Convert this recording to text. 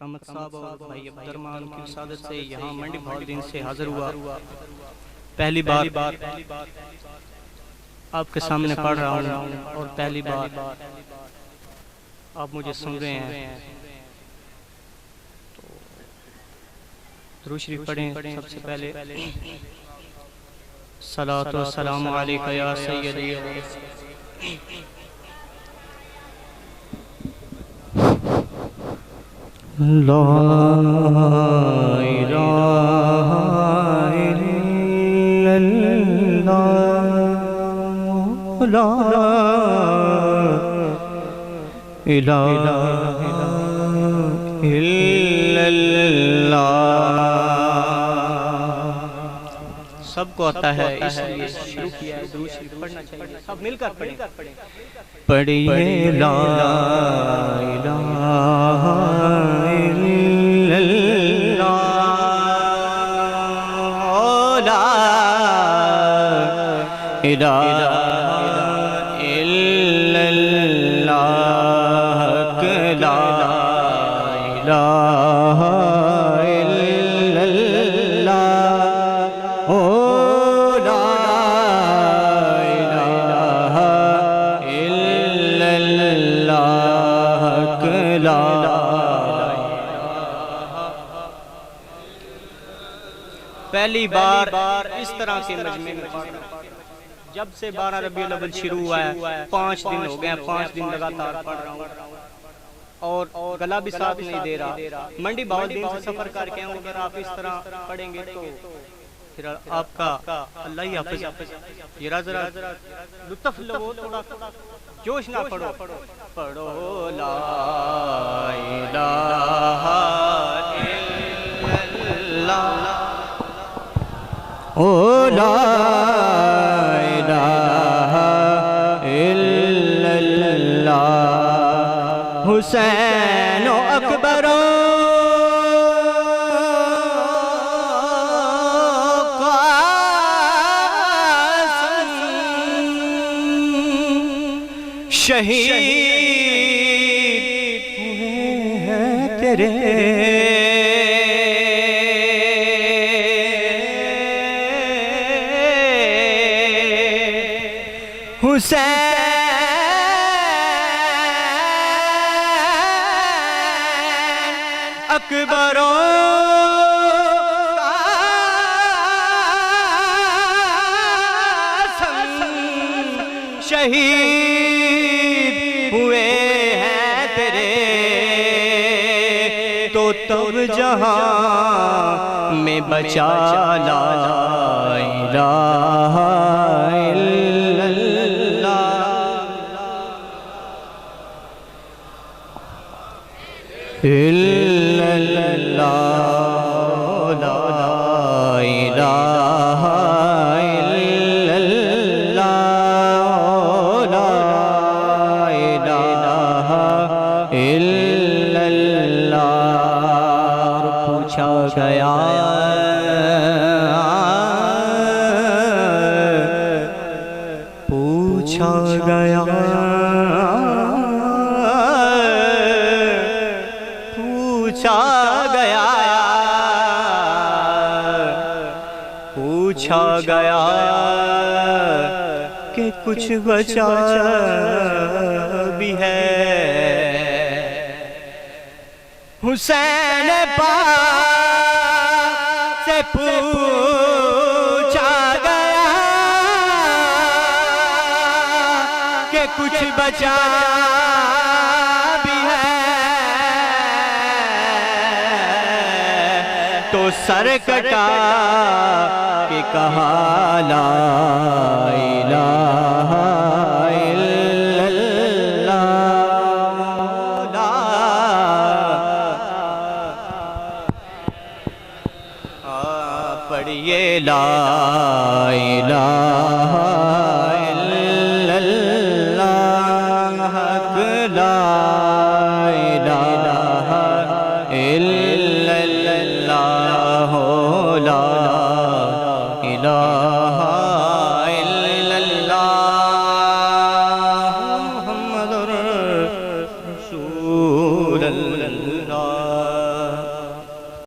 کرامت صاحب اور بھائی عبدالرحمن کی سعادت سے یہاں منڈی بہاؤالدین سے حاضر ہوا. پہلی بار آپ کے سامنے پڑھ رہا ہوں اور پہلی بار آپ مجھے سن رہے ہیں. درود شریف پڑھیں. سب سے پہلے صلاۃ و سلام علیکہ یا سیدی. لا الہ الا اللہ لا الہ الا اللہ. سب کو آتا ہے اس لیے شروع کیا ہے. درود شریف پڑھنا چاہیے. سب مل کر پڑھیں. پڑھیے لا الہ الا اللہ لا الہ الا اللہ لا الہ الا اللہ او لا الہ الا اللہ لا. پہلی بار اس طرح کے مجمع میں پڑھنا. جب سے 12 ربیع الاول شروع ہوا ہے 5 دن ہو گئے ہیں. 5 دن لگاتار پڑھ رہا ہوں اور گلا بھی ساتھ نہیں دے رہا. منڈی بہاؤالدین سے سفر کر کے ہوں. اگر آپ اس طرح پڑھیں گے تو پھر آپ کا اللہ ہی حافظ. یہ ذرا لطف لو, تھوڑا جوش نہ پڑھو. پڑھو لا الہ الا اللہ او لا الہ الا اللہ. حسین و اکبر و قاسم شہید ہوئے ہیں تیرے حسین اکبر و قاسم شہید ہوئے ہیں تیرے. تو تب جہاں میں بچا لا الہ الا الا اللہ لا الہ الا اللہ لا الہ الا اللہ. پوچھا گیا پوچھا گیا پوچھا گیا کہ کچھ بچا بھی ہے. حسین پاک سے پوچھا گیا کہ کچھ بچا بھی ہے. تو سر کٹا کہ کہا لا الہ الا اللہ لا. پڑھیے لا الہ الا اللہ لا الہ الا